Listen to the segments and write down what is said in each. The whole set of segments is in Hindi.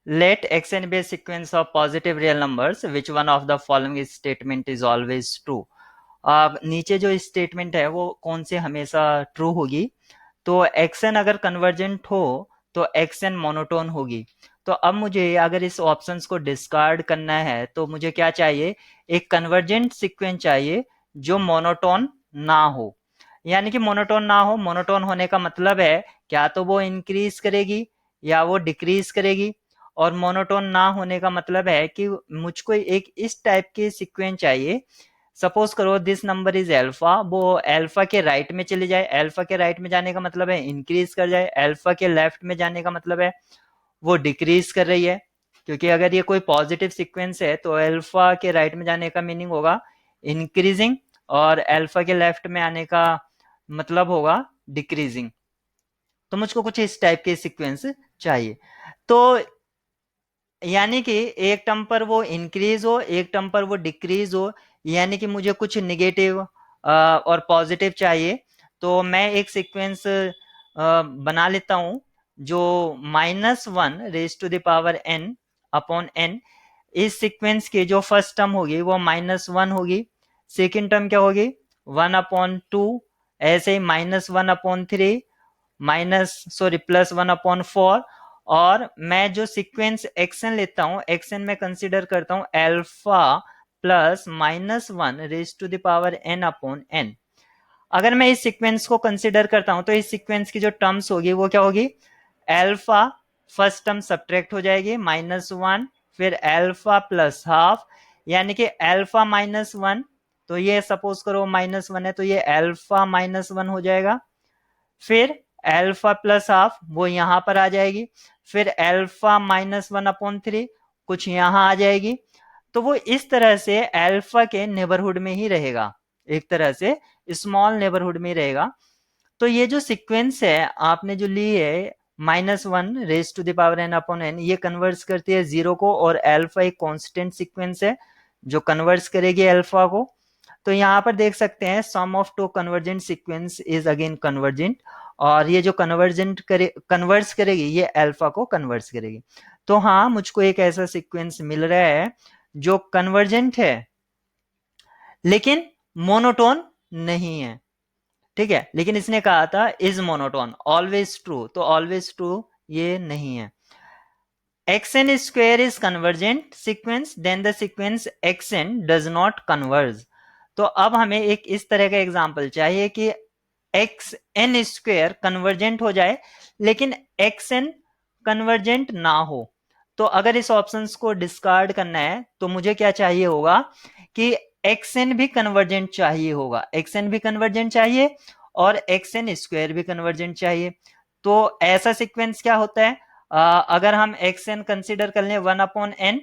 let xn be a sequence of positive real numbers which one of the following statement is always true। नीचे जो स्टेटमेंट है वो कौन से हमेशा ट्रू होगी। तो xn अगर कन्वर्जेंट हो तो xn मोनोटोन होगी। तो अब मुझे अगर इस ऑप्शंस को डिस्कार्ड करना है तो मुझे क्या चाहिए, एक कन्वर्जेंट सीक्वेंस चाहिए जो मोनोटोन ना हो। यानी कि मोनोटोन ना हो, मोनोटोन होने का मतलब है क्या तो वो इंक्रीज करेगी या वो डिक्रीज करेगी। और मोनोटोन ना होने का मतलब है कि मुझको एक इस टाइप की सीक्वेंस चाहिए। सपोज करो दिस नंबर इज अल्फा, वो अल्फा के राइट में चले जाए। अल्फा के राइट में जाने का मतलब है इंक्रीज कर जाए। अल्फा के लेफ्ट में जाने का मतलब है वो डिक्रीज कर रही है। क्योंकि अगर ये कोई पॉजिटिव सीक्वेंस है तो अल्फा के राइट में जाने का मीनिंग होगा इंक्रीजिंग, और अल्फा के लेफ्ट में आने का मतलब होगा डिक्रीजिंग। तो मुझको कुछ इस टाइप के सीक्वेंस चाहिए। तो यानी कि एक टर्म पर वो इंक्रीज हो, एक टर्म पर वो डिक्रीज हो। यानी कि मुझे कुछ निगेटिव और पॉजिटिव चाहिए। तो मैं एक सीक्वेंस बना लेता हूं जो -1 raised to the power n upon n। इस सीक्वेंस की जो फर्स्ट टर्म होगी वो -1 होगी। सेकेंड टर्म क्या होगी, 1/2। ऐसे ही -1/3, +1/4। और मैं जो सीक्वेंस एक्सन लेता हूं, एक्सन में कंसीडर करता हूं alpha plus -1 raised to the power n/n। अगर मैं इस सीक्वेंस को कंसीडर करता हूं तो इस सीक्वेंस की जो टर्म्स होगी वो क्या होगी, अल्फा फर्स्ट टर्म सब्ट्रैक्ट हो जाएगी -1, फिर अल्फा प्लस हाफ, यानी कि अल्फा -1। तो ये सपोज करो -1 है तो ये अल्फा -1 हो जाएगा। फिर अल्फा प्लस हाफ वो यहां पर आ जाएगी। फिर अल्फा -1/3 कुछ यहां आ जाएगी। तो वो इस तरह से अल्फा के नेबरहुड में ही रहेगा, एक तरह से स्मॉल नेबरहुड में ही रहेगा। तो ये जो सीक्वेंस है आपने जो ली है -1 raised to the power n/n, ये कन्वर्ट्स करती है जीरो को। और अल्फा एक कांस्टेंट सीक्वेंस है जो कन्वर्ट्स करेगी अल्फा को। तो यहाँ पर देख सकते हैं sum of two convergent sequence is again convergent. और ये जो कन्वर्ट्स करेगी ये अल्फा को कन्वर्ट्स करेगी। तो हाँ, मुझको एक ऐसा सीक्वेंस मिल रहा है जो कन्वर्जेंट है लेकिन मोनोटोन नहीं है। ठीक है, लेकिन इसने कहा था इज मोनोटोन, ऑलवेज ट्रू। तो ऑलवेज ट्रू ये नहीं है। xn square is convergent sequence then the sequence xn does not converge। तो अब हमें एक इस तरह का एग्जांपल चाहिए कि xn स्क्वेयर कन्वर्जेंट हो जाए लेकिन xn कन्वर्जेंट ना हो। तो अगर इस ऑप्शंस को डिस्कार्ड करना है तो मुझे क्या चाहिए होगा कि xn भी कन्वर्जेंट चाहिए होगा, xn भी कन्वर्जेंट चाहिए और xn स्क्वेयर भी कन्वर्जेंट चाहिए। तो ऐसा सीक्वेंस क्या होता है, अगर हम xn कंसिडर कर लें 1/n,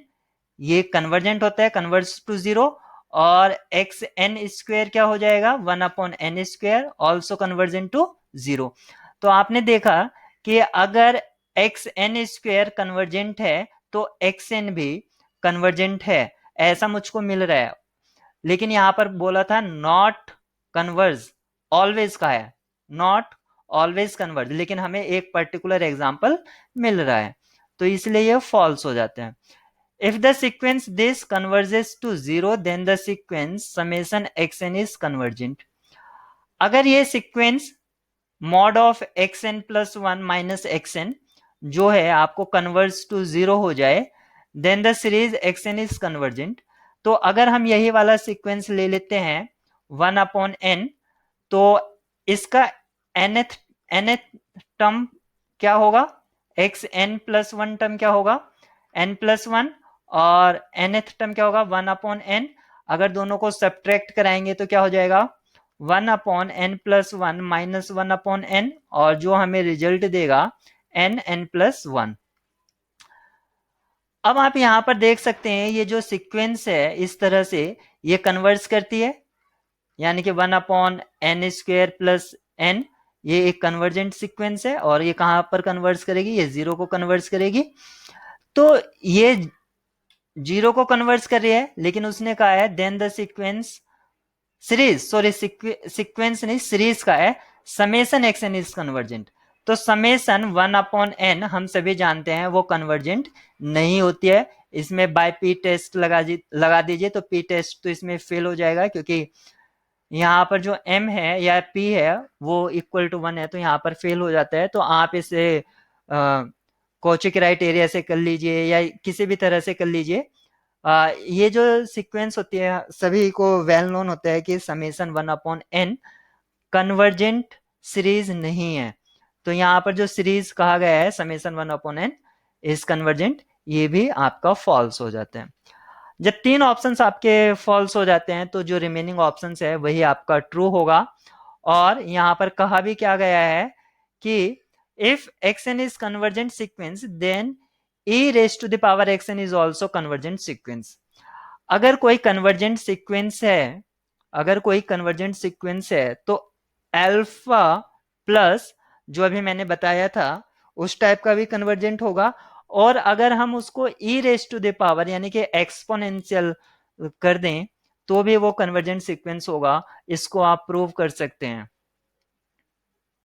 ये कन्वर्जेंट होता है, कन्वर्ट्स टू जीरो। और एक्स एन स्क्वेयर क्या हो जाएगा, 1/n square, also convergent to zero. तो आपने देखा कि अगर एक्स एन स्क्वेयर कन्वर्जेंट है तो एक्स एन भी कन्वर्जेंट है, ऐसा मुझको मिल रहा है। लेकिन यहां पर बोला था नॉट कन्वर्ज, ऑलवेज का है, नॉट ऑलवेज कन्वर्ज, लेकिन हमें एक पर्टिकुलर एग्जांपल मिल रहा है तो इसलिए ये फॉल्स हो जाता है। If the sequence this converges to zero, then the sequence summation xn is convergent। अगर ये sequence mod of xn plus 1 minus xn जो है आपको कन्वर्ज टू जीरो हो जाए, then the series xn is convergent. तो अगर हम यही वाला सीक्वेंस ले लेते हैं 1/n, तो इसका nth टर्म क्या होगा, xn+1 टर्म क्या होगा, n+1। और nth टर्म क्या होगा, 1/n। अगर दोनों को सब्ट्रैक्ट कराएंगे तो क्या हो जाएगा, 1/n+1 -1/n, और जो हमें रिजल्ट देगा n+1। अब आप यहां पर देख सकते हैं ये जो सीक्वेंस है इस तरह से ये कन्वर्स करती है, यानी कि 1/n² + n, ये एक कन्वर्जेंट सीक्वेंस है। और ये कहां पर कन्वर्स करेगी, ये जीरो को कन्वर्स करेगी। तो ये जीरो को कन्वर्स कर रही है, लेकिन उसने कहा है then the sequence series, sorry sequence नहीं सीरीज का है, समेशन xn इज कन्वर्जेंट। तो समेशन 1/n हम सभी जानते हैं वो कन्वर्जेंट नहीं होती है। इसमें बाय पी टेस्ट लगा दीजिए, तो पी टेस्ट तो इसमें फेल हो जाएगा, क्योंकि यहाँ पर जो m है या p है वो इक्वल टू 1 है, तो यहाँ पर फेल हो जाता है। तो आप इसे कॉची क्राइटेरिया से कर लीजिए या किसी भी तरह से कर लीजिए। ये जो सीक्वेंस होती है सभी को वेल नोन होता है कि समेशन 1/n कन्वर्जेंट सीरीज नहीं है। तो यहाँ पर जो सीरीज कहा गया है समेशन 1/n इज कन्वर्जेंट, ये भी आपका फॉल्स हो जाता है। जब तीन ऑप्शंस आपके फॉल्स हो जाते हैं तो जो रिमेनिंग ऑप्शंस है वही आपका ट्रू होगा। और यहाँ पर कहा भी क्या गया है कि if xn is convergent sequence then e raise to the power xn is also convergent sequence. अगर कोई कन्वर्जेंट सीक्वेंस है, अगर कोई कन्वर्जेंट सीक्वेंस है तो अल्फा प्लस जो अभी मैंने बताया था उस टाइप का भी कन्वर्जेंट होगा। और अगर हम उसको e raise to the power यानी कि एक्सपोनेंशियल कर दें तो भी वो कन्वर्जेंट सीक्वेंस होगा। इसको आप प्रूव कर सकते हैं।